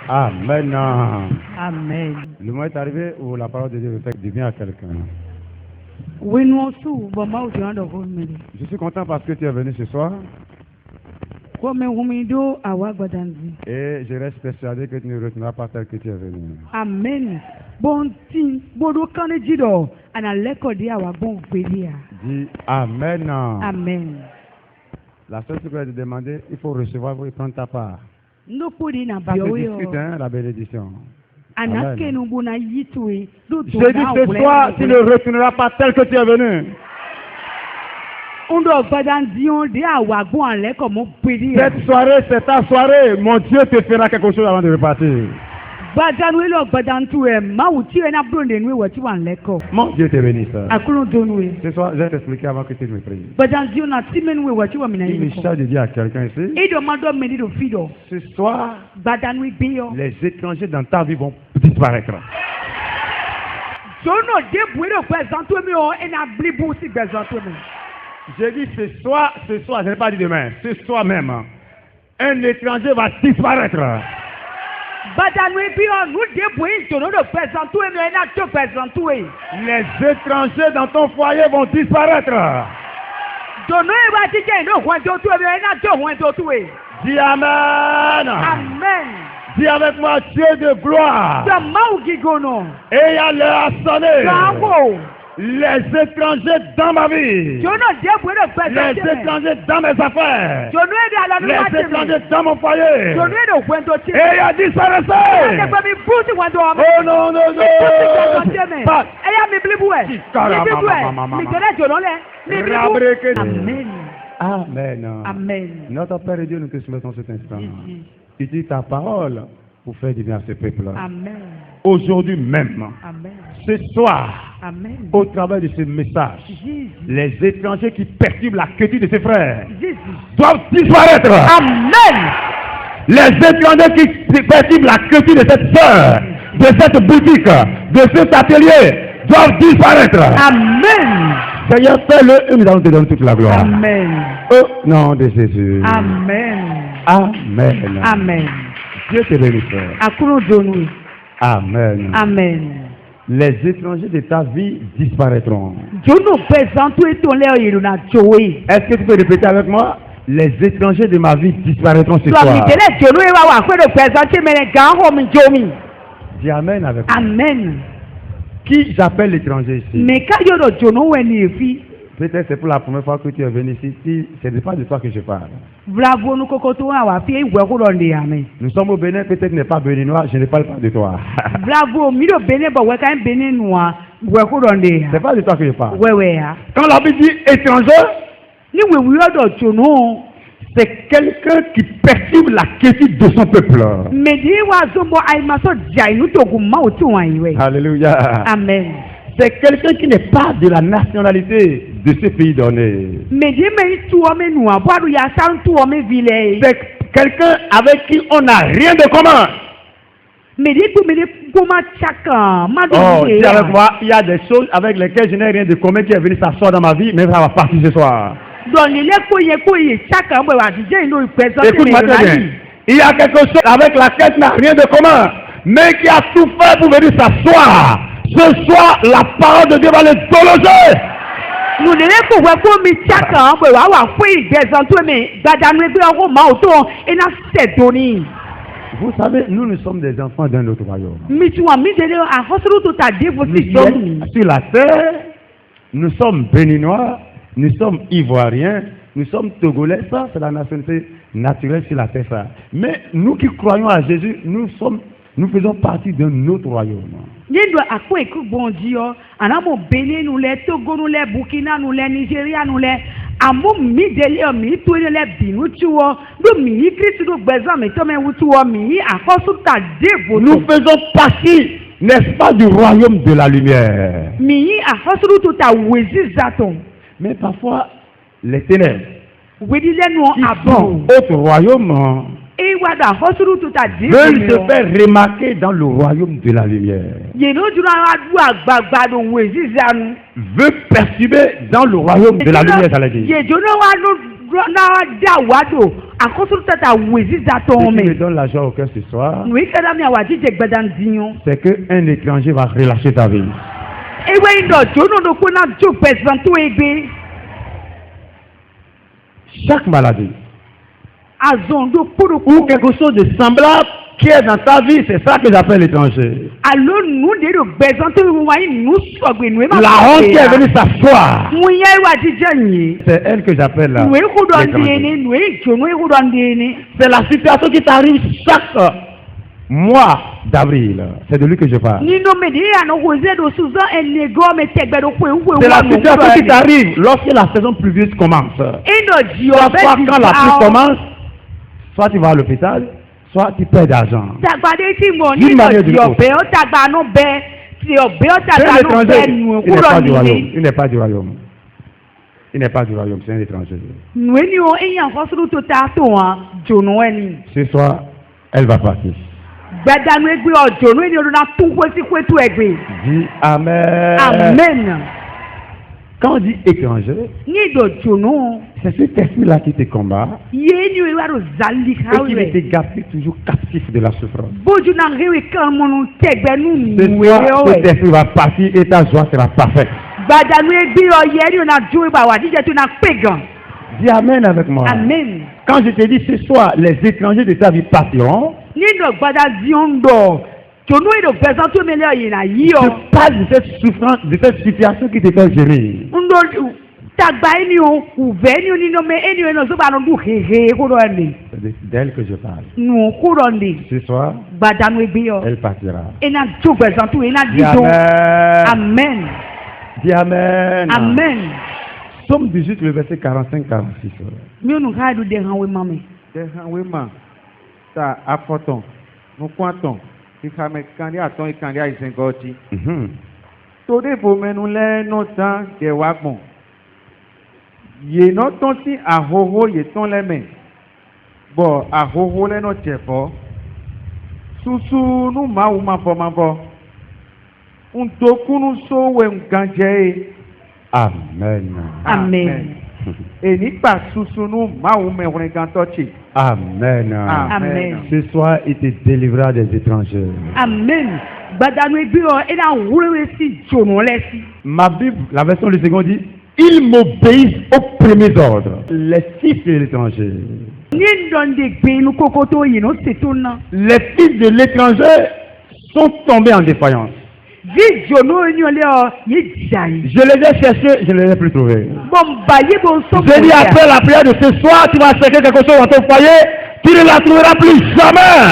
Amen. Amen. Le moment est arrivé où la parole de Dieu veut faire du bien à quelqu'un. Je suis content parce que tu es venu ce soir. Et je reste persuadé que tu ne retourneras pas tel que tu es venu. Amen. Dis Amen. Amen. La seule chose que je vais te demander, il faut recevoir et prendre ta part. Parce que discute, la bénédiction. Amen. Je dis ce soir, tu ne retourneras pas tel que tu es venu. Cette soirée, c'est ta soirée. Mon Dieu te fera quelque chose avant de repartir. Mon Dieu te bénisse. Ce soir, je vais t'expliquer avant que tu me pries. Il me charge de dire à quelqu'un ici. Ce soir, les étrangers dans ta vie vont disparaître. Je dis ce soir, je n'ai pas dit demain, ce soir même, un étranger va disparaître. Les étrangers dans ton foyer vont disparaître. Dis Amen. Amen. Dis avec moi, Dieu de gloire. Et il a l'heure à sonner. Les étrangers dans ma vie. Les étrangers dans mes affaires. Les étrangers dans mon foyer. Et il a disparaissez. Oh non, non, non. Amen. Amen. Amen. Notre Père et Dieu, nous te soumettons cet instant. Utilise ta parole pour faire du bien à ce peuple. Amen. Aujourd'hui même, Amen. ce soir, Amen. au travers de ce message, Jésus. les étrangers qui perturbent la quiétude de ses frères Jésus. doivent disparaître. Amen. Les étrangers qui perturbent la quiétude de cette sœur, de cette boutique, de cet atelier, doivent disparaître. Amen. Seigneur, fais-le et nous allons te donner toute la gloire. Amen. Au nom de Jésus. Amen. Amen. Amen. Dieu te bénisse, frère. Akuro donu. Amen. Amen. Les étrangers de ta vie disparaîtront. Jono pesantu eton leo yiruna jowe. Est-ce que tu peux répéter avec moi? Les étrangers de ma vie disparaîtront ce So mi soir. tele jono ewa wa kwedo pesantu mene ganho mi jomi. Dis Amen avec moi. Amen. Qui j'appelle l'étranger ici? Me ka yoro jono weni efi. Peut-être c'est pour la première fois que tu es venu ici. Si ce n'est pas de toi que je parle. Bravo nu kokoto wa wa fi iwe ko ronde ame. Nous sommes au Bénin, peut-être n'est pas béninois, je ne parle pas de toi. Bravo mi do bene bo we kan bene nuwa we ko ronde ya. C'est pas de toi que je parle. Wewe ya. Quand la Bible dit étranger, Ni we yodo jono. c'est quelqu'un qui perturbe la quiétude de son peuple. Me di wa zombo ai maso jai nu to gumma otu wa iwe. Alléluia. Amen. C'est quelqu'un qui n'est pas de la nationalité de ce pays donné. Me di me tu o me nuwa bo ya san tu o me vile. C'est quelqu'un avec qui on n'a rien de commun. Me di tu me di kuma chaka. Oh, dis avec moi, il y a des choses avec lesquelles je n'ai rien de commun qui est venu s'asseoir dans ma vie, mais ça va partir ce soir. Écoute-moi très bien. Il y a quelque chose avec laquelle tu n'as rien de commun, mais qui a tout fait pour venir s'asseoir. Ce soir, la parole de Dieu va les déloger. Vous savez, nous sommes des enfants d'un autre royaume. Nous sommes sur la terre, nous sommes béninois, nous sommes ivoiriens, nous sommes togolais, ça c'est la nationalité naturelle sur la terre. Ça. Mais nous qui croyons à Jésus, nous faisons partie d'un autre royaume. Nous faisons partie, n'est-ce pas, du royaume de la lumière. Mais parfois, les ténèbres qui sont autre royaume veulent se faire remarquer dans le royaume de la lumière. Veut perturber dans le royaume de la lumière, j'allais dire. Ce qui me donne la joie au cœur ce soir, c'est qu'un étranger va relâcher ta vie. Chaque maladie ou quelque chose de semblable qui est dans ta vie, c'est ça que j'appelle l'étranger. La honte qui est venue s'asseoir, c'est elle que j'appelle l'étranger. C'est la situation qui t'arrive chaque mois d'avril. C'est de lui que je parle. C'est la situation qui t'arrive lorsque la saison pluvieuse commence. Soit quand la pluie commence, soit tu vas à l'hôpital, soit tu perds d'argent. D'une manière ou d'une autre. C'est un étranger. Il n'est pas du royaume. Il n'est pas du royaume, c'est un étranger. Ce soir, elle va partir. Dis Amen. Amen. Quand on dit étranger, c'est cet esprit-là qui te combat et qui te garde toujours captif de la souffrance. Ce soir, cet esprit va partir et ta joie sera parfaite. Dis Amen avec moi. Amen. Quand je te dis ce soir, les étrangers de ta vie partiront, Jono et le présent tout mêlé il na yo. Je parle de cette souffrance, de cette situation qui te fait gérer. C'est d'elle que je parle. Ce soir, elle partira. Amen. Dis Amen. Amen. Somme 18, le verset 45-46. Ça apportons, nous comptons, il faut mettre candidat à ton et candidat à Zengoti. Tout des pour nous les notants des wagons. Yé notant si à hoho yé ton les mains. Bon, à hoho les notes fort. Sous nous ma ou ma pour ma voix. Un toku nous sauve un ganje. Amen. Amen. Et ni pas sous nous ma ou me regantochi. Amen. Amen. Ce soir, il te délivrera des étrangers. Amen. Ma Bible, la version du second dit, ils m'obéissent aux premiers ordres. Les fils de l'étranger. Les fils de l'étranger sont tombés en défaillance. Je les ai cherchés, je ne les ai plus trouvés. Je dis après la prière de ce soir, tu vas chercher quelque chose dans ton foyer, tu ne la trouveras plus jamais.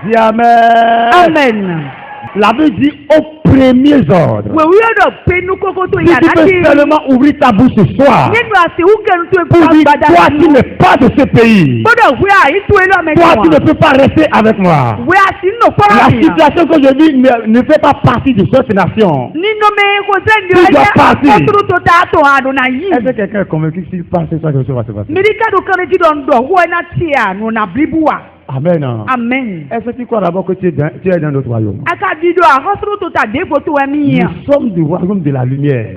Dis Amen. Amen. La Bible dit aux premiers ordres. Si tu peux seulement ouvrir ta bouche ce soir pour dire toi tu n'es pas de ce pays. Toi tu ne peux pas rester avec moi. La situation que je vis ne fait pas partie de cette nation. Tu dois partir. Est-ce que quelqu'un est convaincu s'il passe ce soir que ce va se passer? Amen. Amen. Est-ce que tu crois d'abord que tu es dans notre royaume? Nous sommes du royaume de la lumière.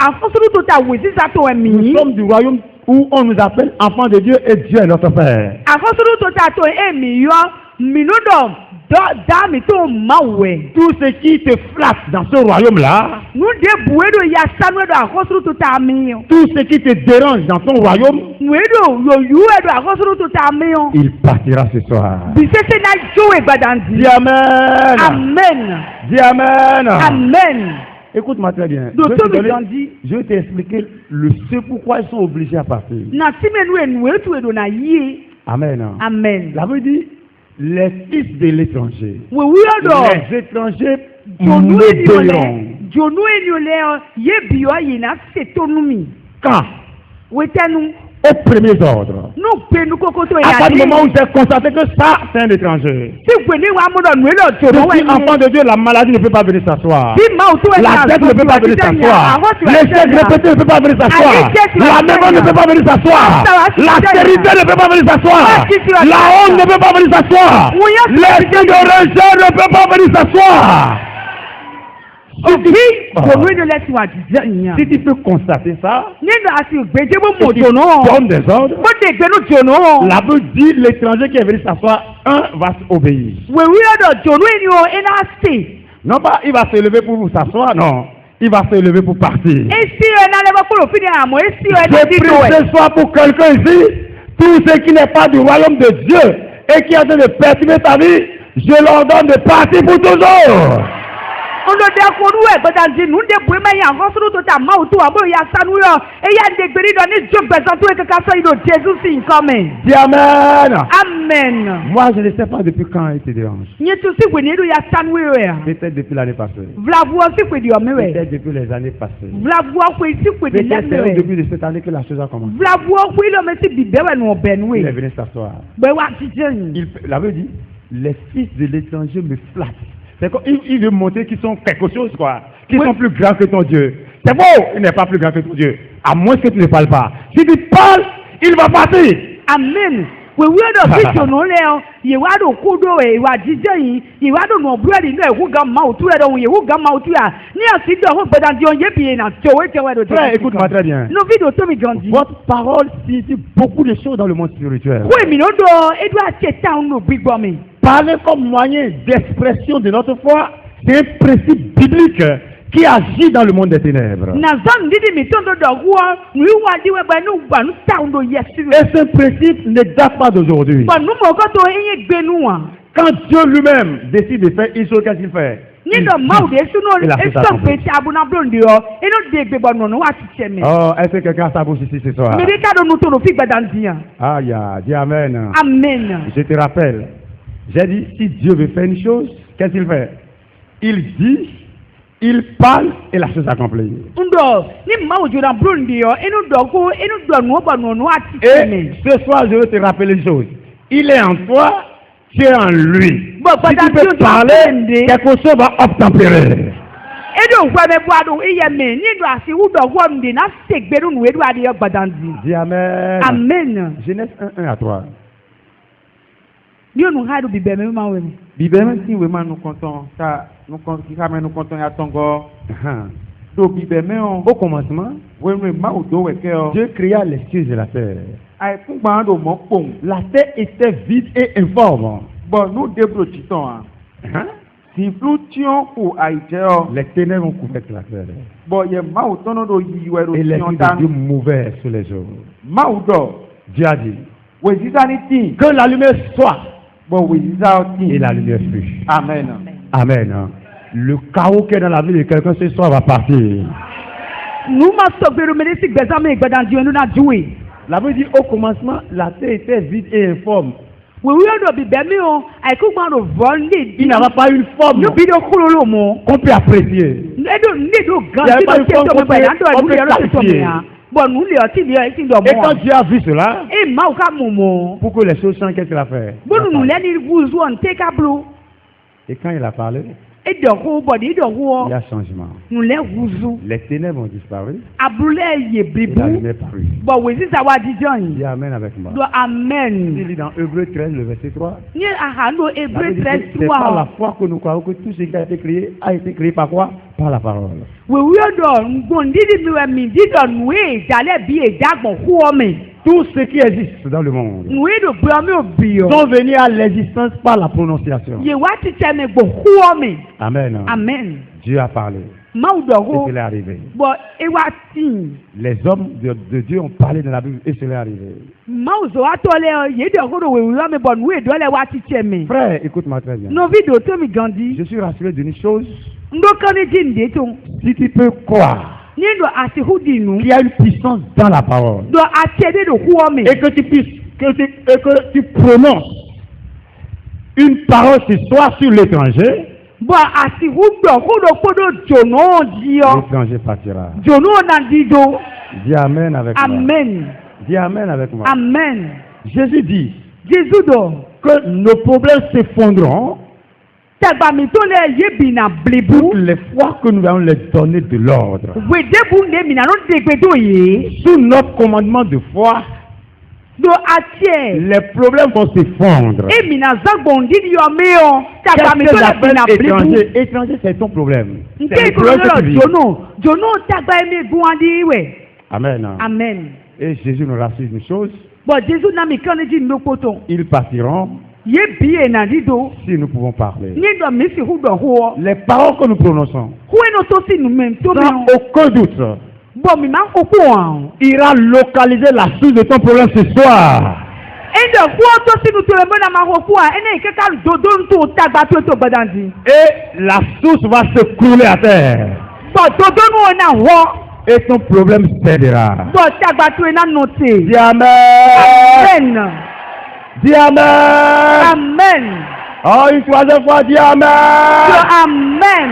Nous sommes du royaume où on nous appelle enfants de Dieu et Dieu est notre Père. Tout ce qui te flatte dans ce royaume-là, tout ce qui te dérange dans ton royaume, il partira ce soir. Dis Amen. Amen. Dis Amen. Amen. Écoute-moi très bien. Je vais t'expliquer ce pourquoi ils sont obligés à partir. Amen. Amen. La Bible dit les fils de l'étranger. Les étrangers m'obéiront. Quand? Au premier ordre. À partir du moment où j'ai constaté que ça, c'est un étranger. Je suis enfant de Dieu, la maladie ne peut pas venir s'asseoir. La dette ne peut pas venir s'asseoir. L'échec répété ne peut pas venir s'asseoir. La maison ne peut pas venir s'asseoir. La stérilité ne peut pas venir s'asseoir. La honte ne peut pas venir s'asseoir. L'esprit de rejet ne peut pas venir s'asseoir. Si tu peux constater ça, tu donnes des ordres. La Bible dit l'étranger qui est venu s'asseoir, un va obéir. Non pas il va se lever pour vous s'asseoir, non. Il va se lever pour partir. Je prie ce soir pour quelqu'un ici, tout ce qui n'est pas du royaume de Dieu et qui a de perturber sa vie, je leur donne de partir pour toujours. Dis Amen. Amen. Moi, je ne sais pas depuis quand il te dérange. Peut-être depuis l'année passée. Peut-être depuis les années passées. Peut-être c'est au début de cette année que la chose a commencé. Il est venu s'asseoir. La Bible dit, les fils de l'étranger me flattent. C'est comme il veut montrer qu'ils sont quelque chose, quoi. Qu'ils sont plus grands que ton Dieu. C'est beau, il n'est pas plus grand que ton Dieu. À moins que tu ne parles pas. Si tu parles, il va partir. Amen. Frère, écoute-moi très bien. Votre parole signifie beaucoup de choses dans le monde spirituel. Parler comme moyen d'expression de notre foi, c'est un principe biblique qui agit dans le monde des ténèbres. Et ce principe ne date pas d'aujourd'hui. Quand Dieu lui-même décide de faire une chose, qu'est-ce qu'il fait? Oh, est-ce que quelqu'un a sa bouche ici ce soir? Ah, dis Amen. Amen. Je te rappelle, j'ai dit, si Dieu veut faire une chose, qu'est-ce qu'il fait? Il dit, il parle et la chose s'accomplit. Et ce soir, je veux te rappeler une chose. Il est en toi, tu es en lui. Si tu peux parler, quelque chose va obtempérer. Dis Amen. Amen. Genèse 1:1 à 3. Bibeme si vraiment nous comptons ça, nous comptons à Tongo. Donc bibeme Au commencement, Dieu créa les cieux et la terre. La terre était vide et informe. Bon, nous débrouillons. Si nous tuons pour Haïtien, les ténèbres ont couvert la terre. Bon, il y a et les yeux de Dieu mouvaient sur les eaux. Dieu a dit que la lumière soit. Et la lumière fut. Amen. Amen. Le chaos qui est dans la vie de quelqu'un ce soir va partir. La Bible dit au commencement, la terre était vide et informe. Il n'avait pas une forme qu'on peut apprécier. Il n'y avait pas une forme qu'on peut qualifier. Et quand Dieu a vu cela, pour que les choses changent, qu'est-ce qu'il a fait? Et quand il a parlé, il y a changement. Les ténèbres ont disparu. Et la lumière parut. Dis Amen avec moi. Amen. Il lit dans Hébreux 13, le verset 3. C'est par la foi que nous croyons que tout ce qui a été créé par quoi? Par la parole. Tout ce qui existe dans le monde sont venus à l'existence par la prononciation. Amen. Amen. Dieu a parlé. Et cela est arrivé. Les hommes de Dieu ont parlé dans la Bible et cela est arrivé. Frère, écoute-moi très bien. Je suis rassuré d'une chose. Si tu peux croire qu'il y a une puissance dans la parole et que tu puisses, que tu prononces une parole ce soir sur l'étranger, l'étranger partira. Dis Amen avec moi. Dis Amen avec moi. Amen. Jésus dit que nos problèmes s'effondreront toutes les fois que nous allons les donner de l'ordre. Sous notre commandement de foi, les problèmes vont s'effondrer. Étranger, c'est ton problème. C'est le problème que tu vis. Amen. Amen. Et Jésus nous rassure une chose. Ils partiront si nous pouvons parler. Les paroles que nous prononçons, sans aucun doute, ira localiser la source de ton problème ce soir. Et la source va se couler à terre. Et ton problème cédera. Dis Amen. Dis Amen. Amen. Oh, une troisième fois, dis Amen. Amen.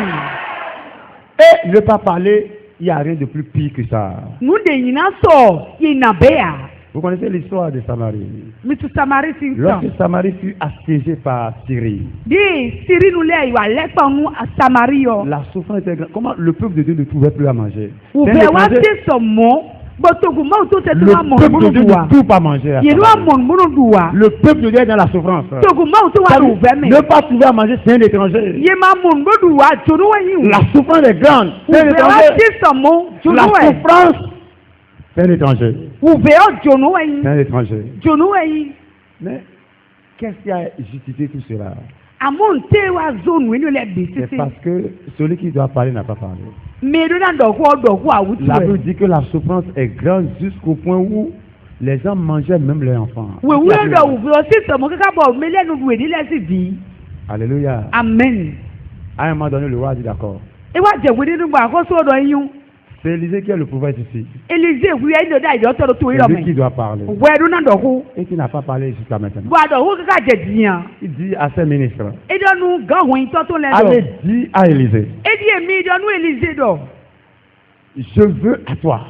Et ne pas parler, il n'y a rien de plus pire que ça. Vous connaissez l'histoire de Samarie. Lorsque Samarie fut assiégée par Syrie, la souffrance était grande. Comment le peuple de Dieu ne trouvait plus à manger? Le peuple de Dieu ne trouve pas à manger. Le peuple de Dieu est dans la souffrance. Ne pas trouver à manger, c'est un étranger. La souffrance est grande. C'est un étranger. La souffrance, c'est un étranger. C'est un étranger. Mais qu'est-ce qui a justifié tout cela? C'est parce que celui qui doit parler n'a pas parlé. La Bible dit que la souffrance est grande jusqu'au point où les gens mangeaient même leurs enfants. Alléluia. Amen. À un moment donné, le roi a dit d'accord. C'est Élisée qui a le pouvoir ici. C'est lui qui doit parler. Et qui n'a pas parlé jusqu'à maintenant. Il dit à ses ministres, allez dire à Élisée, je veux à toi.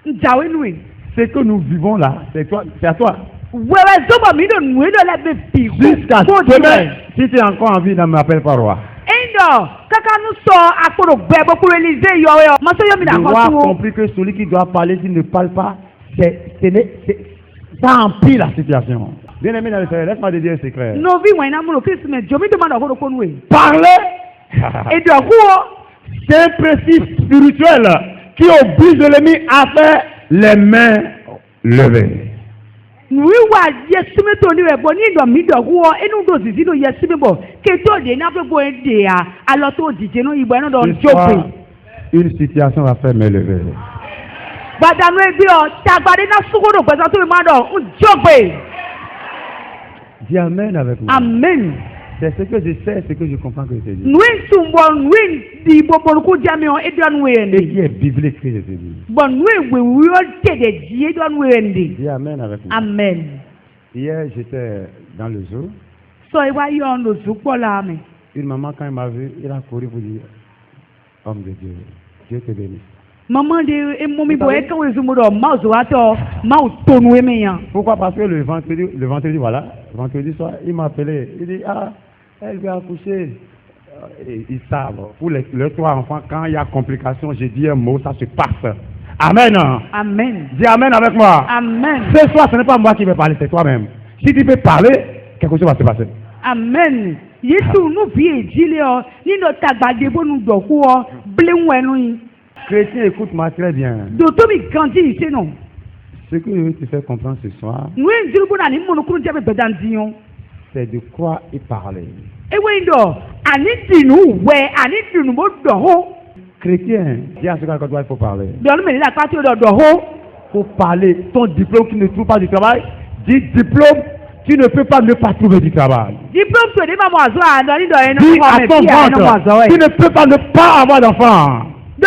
Ce que nous vivons là, c'est à toi. Jusqu'à demain, si tu as encore envie, ne m'appelle pas roi. Le roi a compris que celui qui doit parler, s'il ne parle pas, ça empire la situation. Bien aimé dans le Seigneur, laisse-moi te dire c'est clair. Parler, c'est un principe spirituel qui oblige l'ennemi à faire les mains levées. Une situation va faire me lever. Dis amen avec moi. Amen. C'est ce que je sais, ce que je comprends que je te dis. Et qui est biblique que je te dis. Dis amen avec moi. Amen. Hier, j'étais dans le zoo. Une maman, quand elle m'a vu, elle a couru pour dire, homme de Dieu, Dieu te bénisse. Pourquoi? Parce que le vendredi, voilà, vendredi soir, il m'a appelé. Il dit, elle veut accoucher. Ils savent. Pour les 3 enfants, quand il y a complication, j'ai dit un mot, ça se passe. Amen. Amen. Dis amen avec moi. Amen. Ce soir, ce n'est pas moi qui vais parler, c'est toi-même. Si tu peux parler, quelque chose va se passer. Amen. Chrétien, écoute-moi très bien. Ce que je veux te faire comprendre ce soir, c'est de quoi y parler. Chrétien, dis à ce qu'il faut parler. Faut parler. Ton diplôme qui ne trouve pas du travail, dis diplôme, tu ne peux pas ne pas trouver du travail. Dis à ton ventre, tu ne peux pas ne pas avoir d'enfant. Dis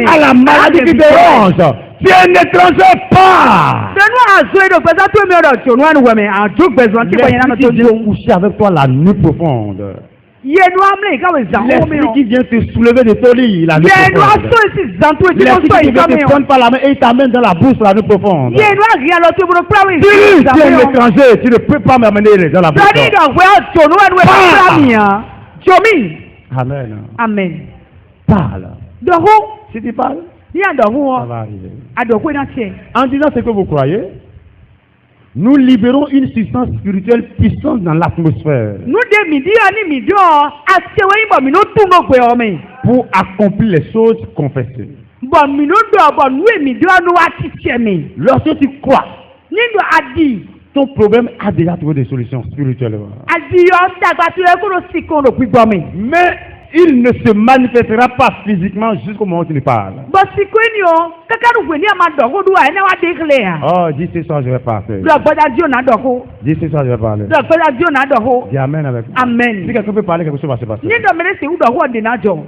à la maladie qui te ronge, tu n'étranges pas. L'esprit qui vient coucher avec toi la nuit profonde. L'esprit qui vient te soulever de ton lit la nuit profonde. L'esprit qui vient te prendre par la main et t'amène dans la bouche la nuit profonde. Tu es un étranger, tu ne peux pas m'amener dans la bouche. Amen. Amen. Parle. Si tu parles, ça va arriver. En disant ce que vous croyez, nous libérons une substance spirituelle puissante dans l'atmosphère pour accomplir les choses confessées. Lorsque tu crois, ton problème a déjà trouvé des solutions spirituelles. Mais il ne se manifestera pas physiquement jusqu'au moment où tu lui parles. Oh, dis ce soir je vais parler. Dis ce soir je vais parler. Dis amen avec moi. Amen. Si quelqu'un peut parler, quelque chose va se passer.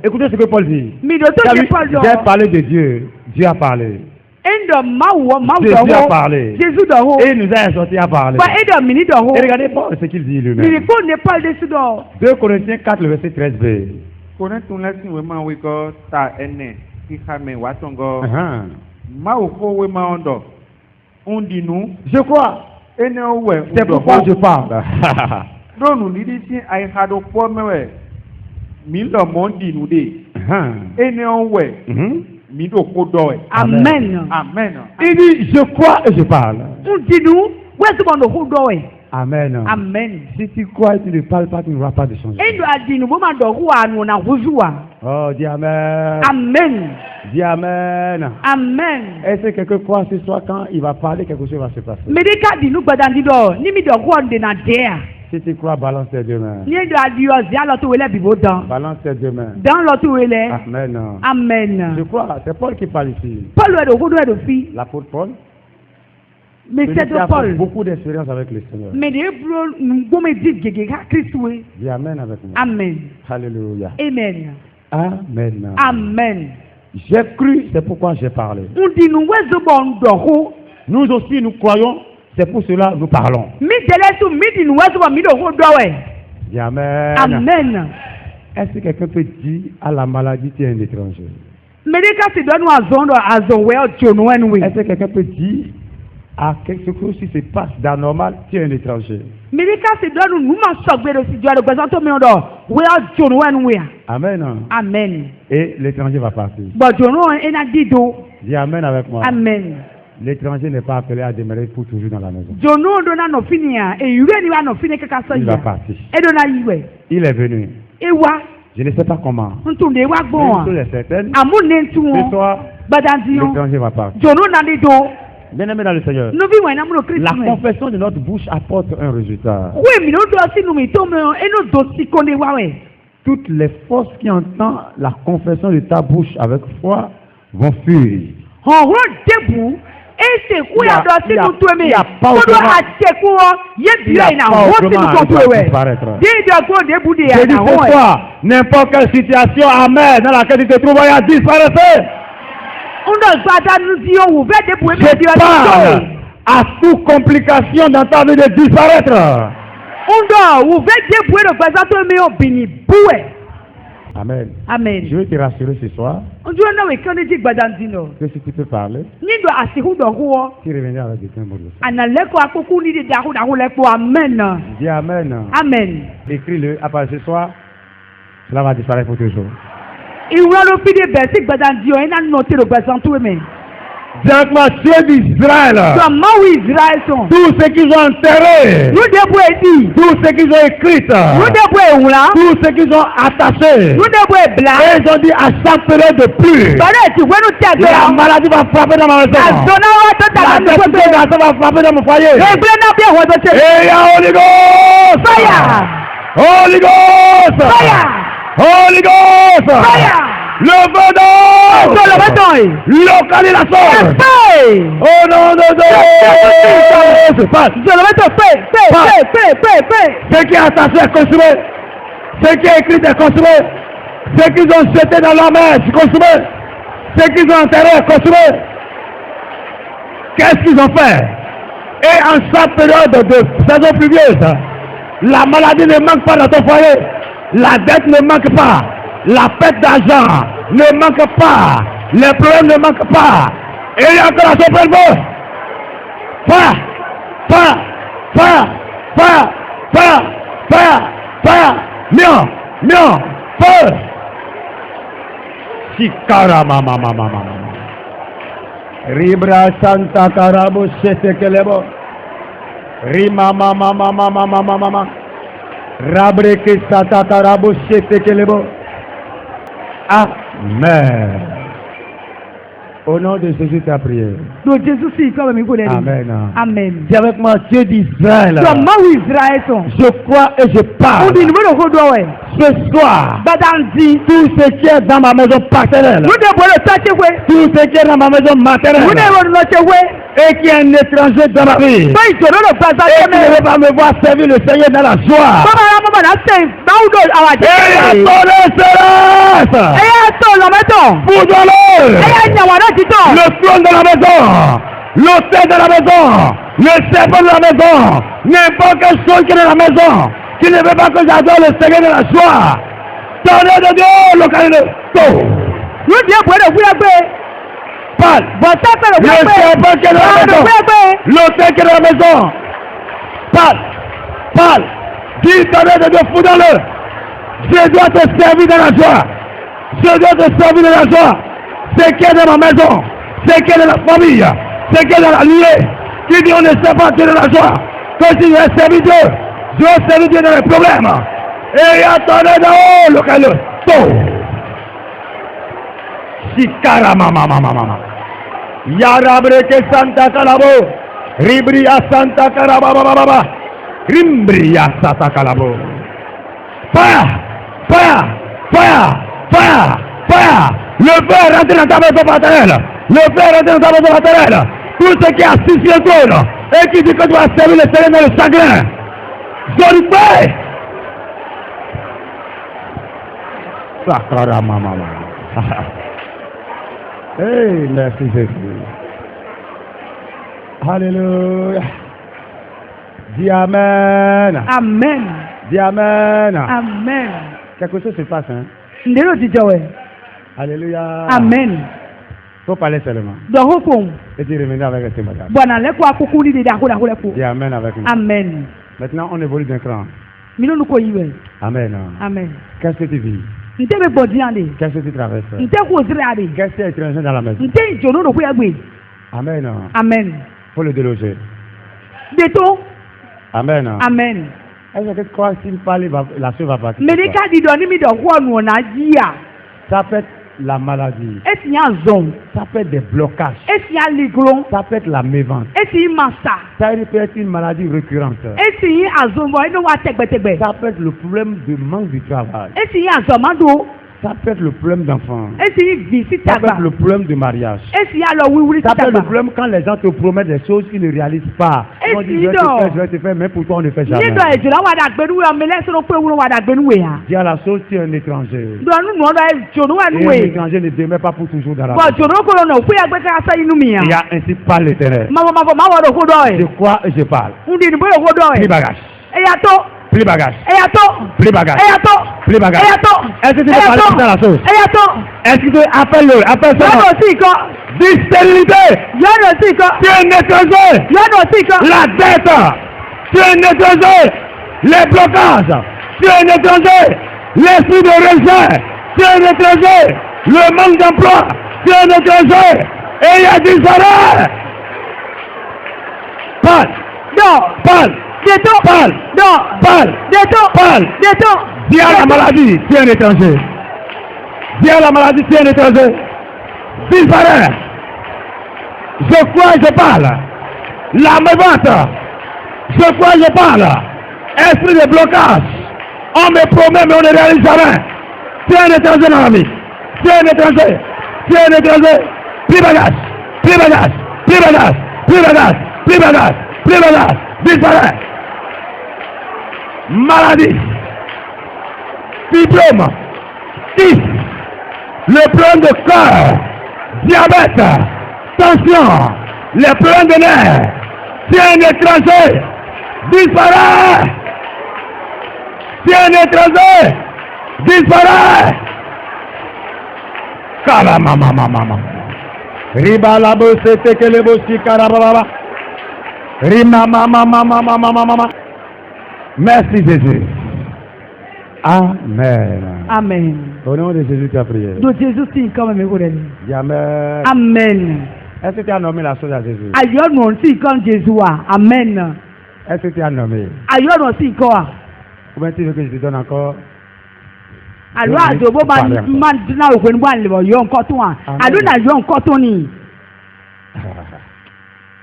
Écoutez ce que Paul dit. J'ai parlé de Dieu. Dieu a parlé. Jésus a parlé. Et il nous a exhortés à parler. Et regardez Paul ce qu'il dit lui-même. 2 Corinthiens 4, le verset 13b. Je crois. C'est pourquoi je parle. Amen. Amen. Il dit, je crois et je parle. Amen. Amen. Si tu crois et tu ne parles pas, tu n'auras pas de changement. Oh, dis amen. Amen. Dis amen. Amen. Est-ce que quelqu'un croit ce soir quand il va parler, quelque chose va se passer? Si tu crois, balance tes deux mains. Balance tes deux mains. Amen. Amen. Je crois, c'est Paul qui parle ici. L'apôtre Paul. Mais c'est de Paul. Beaucoup d'expérience avec le Seigneur. Mais Dis Amen avec moi. Amen. Alléluia. Amen. Amen. Amen. J'ai cru, c'est pourquoi j'ai parlé. Nous aussi, nous croyons, c'est pour cela que nous parlons. Dis Amen. Amen. Est-ce que quelqu'un peut dire à la maladie, tu es un étranger? Est-ce que quelqu'un peut dire à quelque chose qui se passe d'anormal, tu es un étranger? Amen. Amen. Et l'étranger va partir. Dis Amen avec moi. Amen. L'étranger n'est pas appelé à demeurer pour toujours dans la maison. Il va partir. Il est venu. Je ne sais pas comment. Mais une chose est certaine. Ce soir, l'étranger va partir. Bien-aimé dans le Seigneur, la confession de notre bouche apporte un résultat. Toutes les forces qui entendent la confession de ta bouche avec foi vont fuir. Il n'y a pas autrement disparaître. Je dis ce soir, n'importe quelle situation, amen, dans laquelle tu te trouves, il y a disparaître. Je parle à toute complication dans ta vie de disparaître. Amen. Amen. Je veux te rassurer ce soir que si tu peux parler, tu reviendras avec des mots de ça. Dis Amen. Amen. Écris-le, à part ce soir, cela va disparaître pour toujours. Directement, Dieu d'Israël. Tout ce qu'ils ont enterré. Tout ce qu'ils ont écrit. Tout ce qu'ils ont attaché. Et ils ont dit à chaque période de pluie. La maladie va frapper dans ma maison. La dépression va frapper dans mon foyer. Et il y a Holy Ghost. Holy Ghost. Holy Ghost. Le vedon! Localisation! Au nom de Dieu! Ce qui est attaché est consumé. Ce qui est écrit est consumé. Ce qu'ils ont jeté dans la mer est consumé. Ce qu'ils ont enterré est consumé. Qu'est-ce qu'ils ont fait? Et en chaque période de saison pluvieuse, la maladie ne manque pas dans ton foyer. La dette ne manque pas. La perte d'argent ne manque pas. Les problèmes ne manquent pas. Et il y a encore la surprise. Mion, feu. Chikara mama. Ribra Santa Karabo Shete Kelebo. Rima mama. Rabreke Santa Karabo Shete Kelebo. Amen. Au nom de Jésus, ta prière. Amen. Amen. Dis avec moi, Dieu d'Israël. Je crois et je parle. Ce soir, tout ce qui est dans ma maison paternelle, tout ce qui est dans ma maison maternelle, et qui est un étranger dans ma vie, et qui ne veut pas me voir servir le Seigneur dans la joie, le trône de la maison, l'autel de la maison, le serpent de la maison, n'importe quelle chose qui est dans la maison, qui ne veut pas que j'adore le Seigneur de la joie. Tonnerre de Dieu, localisé. Parle. Le serpent qui est dans la maison, l'autel qui est dans la maison. Parle. Dis tonnerre de Dieu, fous dans le. Je dois te servir dans la joie. Je dois te servir dans la joie. Ce qui est dans ma maison, ce qui est dans la famille, ce qui est dans la liée, qui dit on ne sait pas Dieu dans la joie. Que si je vais servir Dieu, je vais servir Dieu dans les problèmes. Et attendez dans le calme. Chikara mama. Yarabreke Santa Karabo. Ribria Santa Karababa. Rimbria Satakalabo. Fire! Fire! Fire! Fire! Fire! Le feu est rentré dans ta maison paternelle. Le feu est rentré dans ta maison paternelle. Tout ce qui assiste le trône et qui dit que tu vas servir le Seigneur dans le chagrin. Je le fais. Sakara mama. Hey, merci Jésus. Alléluia. Dis Amen. Amen. Dis Amen. Amen. Quelque chose se passe, hein? Ndelo dijawe. Alléluia. Amen. Faut parler seulement. Dohopon. Et tu revenir avec ce madame. Bwana le kwa kukuli de dakula kule fu. Dis Amen avec nous. Amen. Maintenant, on évolue d'un cran. Mino nuko yiwe. Amen. Amen. Qu'est-ce que tu vis? Ntebe bodiande. Qu'est-ce que tu traverses? Nte ko zirade. Qu'est-ce qui est étranger dans la maison? Nte jono no kuyagbe. Amen. Amen. Faut le déloger. Deto. Amen. Amen. Est-ce que tu crois s'il parle, la chose va partir? Medika di do ni mi do ko nu na jia. Ça peut être la maladie. Esi ya zon. Ça peut être des blocages. Esi ya liglon. Ça peut être la mévente. Esi masa. Ça peut être une maladie récurrente. Esi azon bo eno wa tegbetegbe. Ça peut être le problème de manque du travail. Esi azomado. Ça peut être le problème d'enfant. Esi visite Ça peut taba. être le problème de mariage. Esi alo wiwuri Ça peut être le taba. problème quand les gens te promettent des choses qu'ils ne réalisent pas. Et On dit si je donc? vais te faire, mais pour toi on ne fait jamais. Ni do ejura wa da gbenu we o mele so no pe wuro wa da gbenu we ha. Dis à la chose, tu es un étranger. Do nu no do ejonu wa Et nu un we. étranger ne demeure pas pour toujours dans la Bo maison. jono ko no fu ya gbe ka sa inu mi ya. Il y a ainsi par l'Éternel. Ma wo do ko do Je e. crois et je parle. Ndi ni bo yo ko do Plus e. bagage. E ya to. Plus bagage. E ya to. Plus bagage. E ya to. Plus bagage. E ya to. Est-ce que tu peux parler dans la chose? E ya to. Est-ce que tu appelles-le? Appelle Yo ça. no si ko. Dis stérilité. Yo no si ko. Tu es un étranger. Yo no si ko. La dette. Tu es un étranger. Les blocages. Tu es un étranger. L'esprit de rejet. Tu es un étranger. Le manque d'emploi. Tu es un étranger. Et il y a du salaire. Parle. Do. Parle. Deto. Parle. Do. Parle. Deto. Parle. Deto. Dis à la maladie, tu es un étranger. Dis à la maladie, tu es un étranger. Disparaît. Je crois et je parle. La mévente. Je crois et je parle. Esprit de blocage. On me promet mais on ne réalise jamais. Tu es un étranger dans la vie. Tu es un étranger. Tu es un étranger. Plus bagage. Plus bagage. Plus bagage. Plus bagage. Plus bagage. Plus bagage. Disparaît. Maladie. Fibrome, kyste, le problème de cœur, diabète, tension, les problèmes de nerfs. Tu es un étranger, disparaît. Tu es un étranger, disparaît. Kalamamamamama. Ribalabo c'était que le bossi karababa. Rimamamamamamamamama. Merci Jésus. Amen. Amen. Au nom de Jésus, tu as prié. Do Jésus si comme me gore. Dis Amen. Amen. Est-ce que tu as nommé la chose à Jésus? Ayo no si comme Jésus a. Amen. Est-ce que tu as nommé? Ayo no si ko a. Ou bien tu veux que je te donne encore? Alo adobo man na okwe nbo an le bo yo nko tun a. Alo na yo nko tun ni.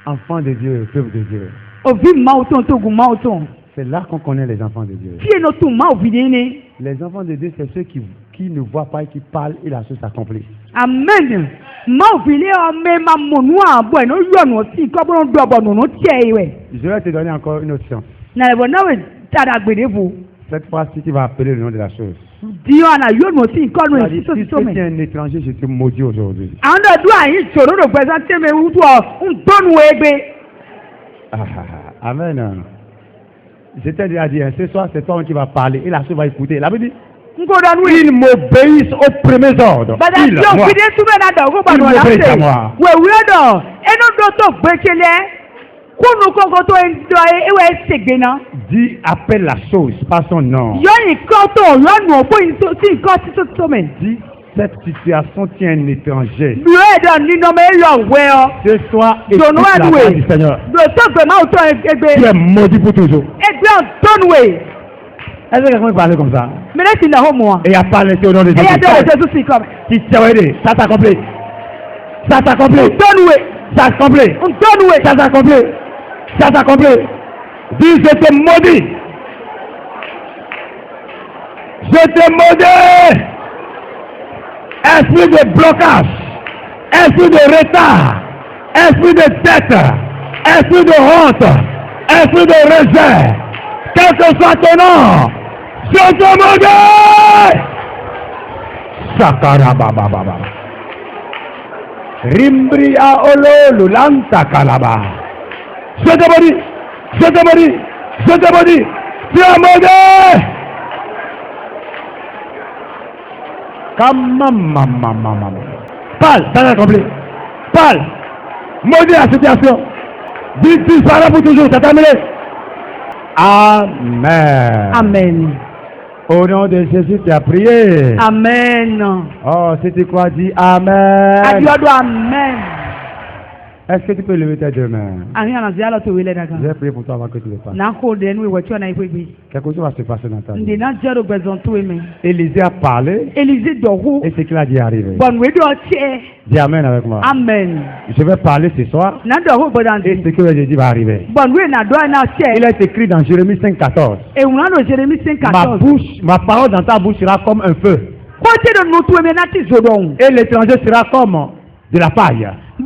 Enfant de Dieu, peuple de Dieu. Ovi ma oton to gun ma oton. C'est là qu'on connaît les enfants de Dieu. Tie no tun ma ovi ni. Les enfants de Dieu, c'est ceux qui ne voient pas et qui parlent et la chose s'accomplit. Amen. Ma ovi le o me ma monu a bo no yo no si ko bo do bo no tie we. Je vais te donner encore une autre chance. Na le bo na we tada gbede bu. Cette fois-ci, tu vas appeler le nom de la chose. Dio ana yo no si ko no si so Si so me. tu es un étranger, je te maudis aujourd'hui. Ando do ayin choro do presenter me wutu o ndonu egbe. Amen. Je t'ai déjà dit, ce soir, c'est toi qui vas parler et la chose va écouter. La Bible dit, ils m'obéissent aux premiers ordres. Ils m'obéissent à moi. Dis, appelle la chose par son nom. Dis, cette situation tient un étranger. Ce soir, écoute la voix du Seigneur. Tu es maudit pour toujours. Est-ce que quelqu'un peut parler comme ça? Et à parler au nom de Jésus. Qui t'a aidé? Ça s'accomplit. Ça s'accomplit. Ça s'accomplit. Ça s'accomplit. Ça s'accomplit. Dis, je te maudis. Je te maudis. Esprit de blocage, esprit de retard, esprit de dette, esprit de honte, esprit de rejet, quel que soit ton nom, je te maudis. Sakarabababa. Rimbria olo lulanta kalaba. Je te maudis, je te maudis, je te maudis, tu es maudit. Parle, ça va complet. Parle. Maudit la situation. Dis, tu seras pour toujours, ça terminé. Amen. Amen. Au nom de Jésus, tu as prié. Amen. Oh, si tu crois, dis Amen. Amen. Est-ce que tu peux lever tes deux mains? Je vais prier pour toi avant que tu le fasses. Quelque chose va se passer dans ta vie. Élisée a parlé et ce qu'il a dit est arrivé. Dis Amen avec moi. Amen. Je vais parler ce soir et ce que j'ai dit va arriver. Il est écrit dans Jérémie 5,14. Ma parole dans ta bouche sera comme un feu. Et l'étranger sera comme de la paille. Et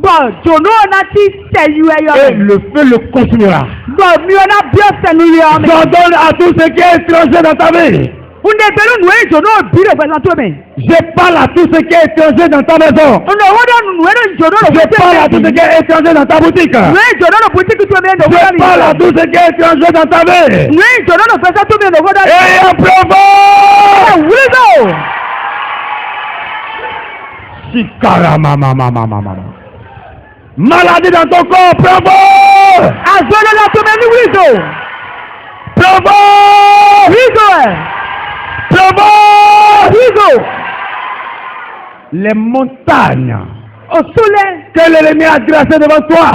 le feu le consumera. J'ordonne à tous ceux qui sont étrangers dans ta vie. Je parle à tous ceux qui sont étrangers dans ta maison. Je parle à tous ceux qui sont étrangers dans ta boutique. Je parle à tous ceux qui sont étrangers dans ta vie. Et approuvons. Shikaramamamamamama. Maladie dans ton corps, bravo! Bravo! Bravo! Les montagnes que l'ennemi a dressées devant toi,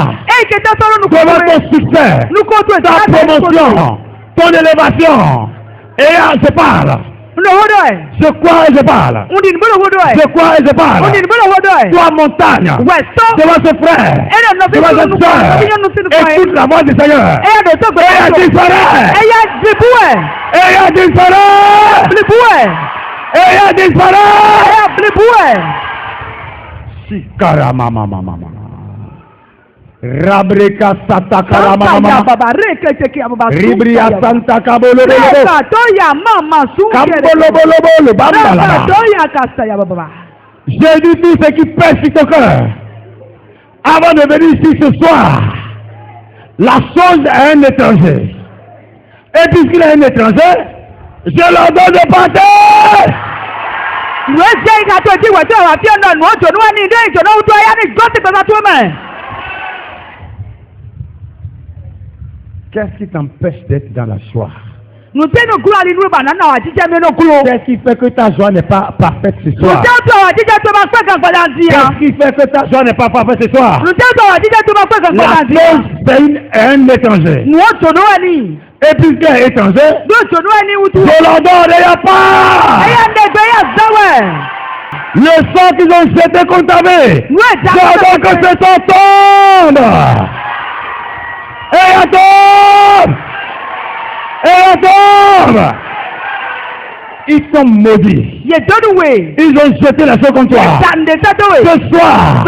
devant ton succès, ta promotion, ton élévation, et je parle. Je crois et je parle. Je crois et je parle. Toi, montagne, devant ce frère, devant cette soeur, écoute la voix du Seigneur. Et elle disparaît. Et elle disparaît. Et elle disparaît. Shikaramamamamama. Rabreka Satakarama Ribria Santa Kabolo Kambolo Bambala. J'ai dit tout ce qui pèse sur ton cœur. Avant de venir ici ce soir, la chose est un étranger. Et puisqu'il est un étranger, je leur donne de partir. Qu'est-ce qui t'empêche d'être dans la joie? Qu'est-ce qui fait que ta joie n'est pas parfaite ce soir? Qu'est-ce qui fait que ta joie n'est pas parfaite ce soir? La chose, c'est un étranger. Et puisqu'il est étranger, je leur donne les pas. Le sang qu'ils ont jeté contre ta vie, je donne que ce sang tombe. Et attends! Ils sont maudits. Ils ont jeté la chose contre toi. Ce soir,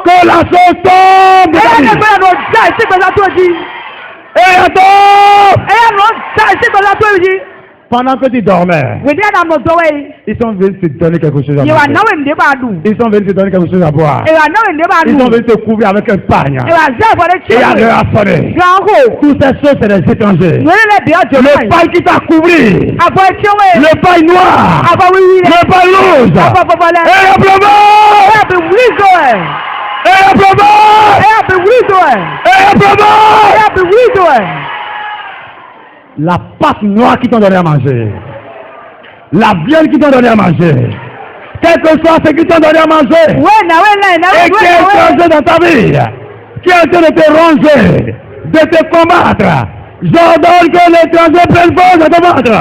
que la chose tombe. Et attends! Pendant que tu dormais, ils sont venus te donner quelque chose à boire. Ils sont venus te donner quelque chose à boire. Ils sont venus te couvrir avec un pagne. Et à leur affaler. Toutes ces choses, c'est des étrangers. Le pagne qui t'a couvert. Le pagne noir. Le pagne rouge. Et la pâte noire qui t'ont donné à manger, la viande qui t'ont donné à manger, quel que soit ce qui t'ont donné à manger, et qui est étranger dans ta vie, qui est en train de te ronger, de te combattre, j'ordonne que l'étranger prenne force de te battre.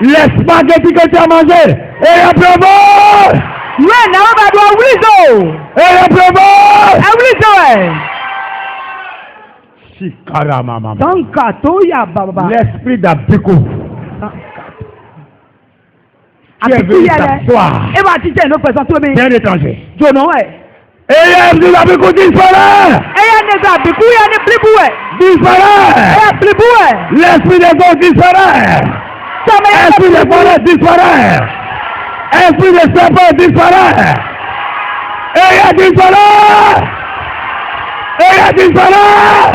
Les spaghettis que tu as mangés, et approuvons! Et approuvons! Tankatoya baba. L'esprit d'Abiko. Qui est venu t'asseoir. Et va dire une personne toi même. C'est un étranger. Jono ouais. Et il y a d'Abiko disparaît. Et il y a des Abiko, il y a des pliboué. Disparaît. Et il y a pliboué. L'esprit des hommes disparaît. Esprit des forêts disparaît. Esprit des serpents disparaît. Et il y a disparaît. Et il y a disparaît.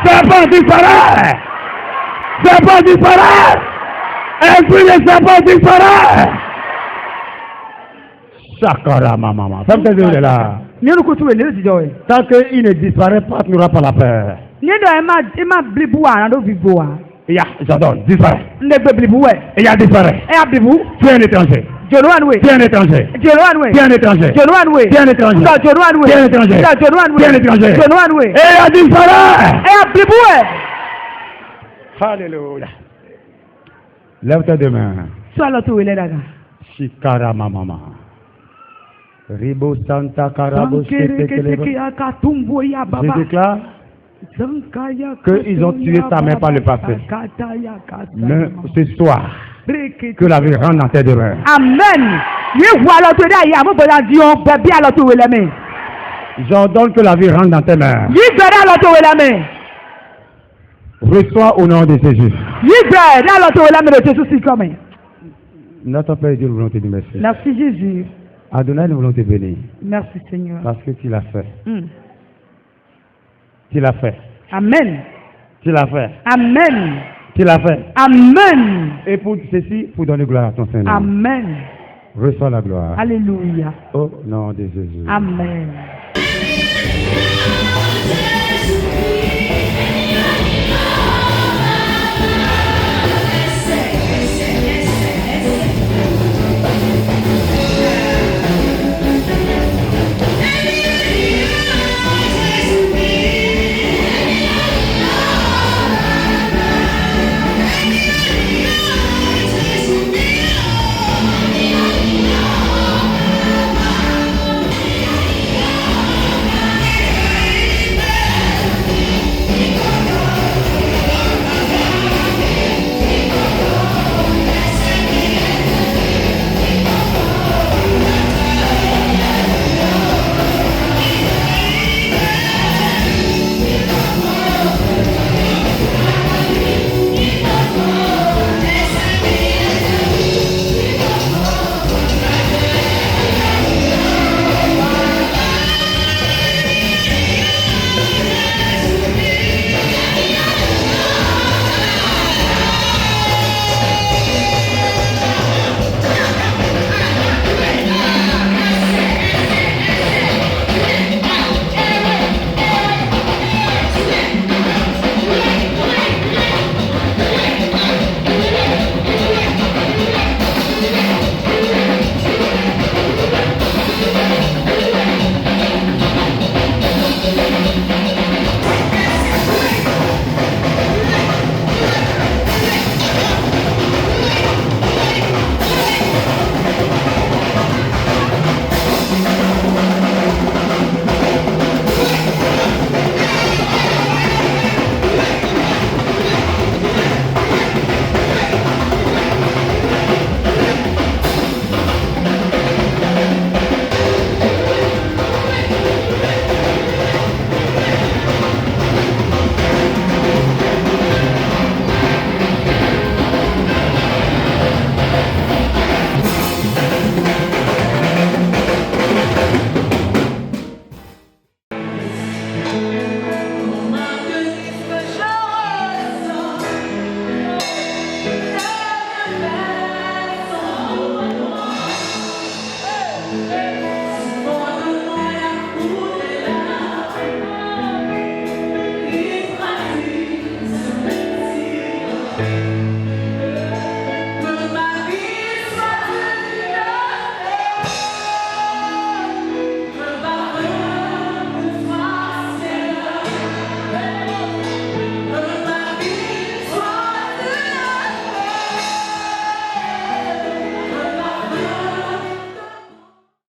Serpent disparaît. Serpent disparaît. Esprit des serpents disparaît. Sakara maman. Ferme tes yeux là. Tant qu'il ne disparaît pas, tu n'auras pas la peur. Il y a, j'adore, disparaît. Il y a disparaît. Tu es un étranger. Tu es un étranger. Tu es un étranger. Tu es un étranger. Tu es un étranger. Tu es un étranger. Tu es un étranger. Et il y a disparaît. Alléluia. Lève tes deux mains. Shikara mama. Ribo Santa Karabo. Je déclare qu'ils ont tué ta mère par le passé. Mais ce soir, que la vie rentre dans tes demeures. Amen. J'ordonne que la vie rentre dans tes mains. Reçois au nom de Jésus. Notre Père Dieu, nous voulons te dire merci. Merci Jésus. Adonai, nous voulons te bénir. Merci Seigneur. Parce que tu l'as fait. Tu l'as fait. Amen. Tu l'as fait. Amen. Tu l'as fait. Amen. Et pour ceci, pour donner gloire à ton Seigneur. Amen. Reçois la gloire. Alléluia. Au nom de Jésus. Amen.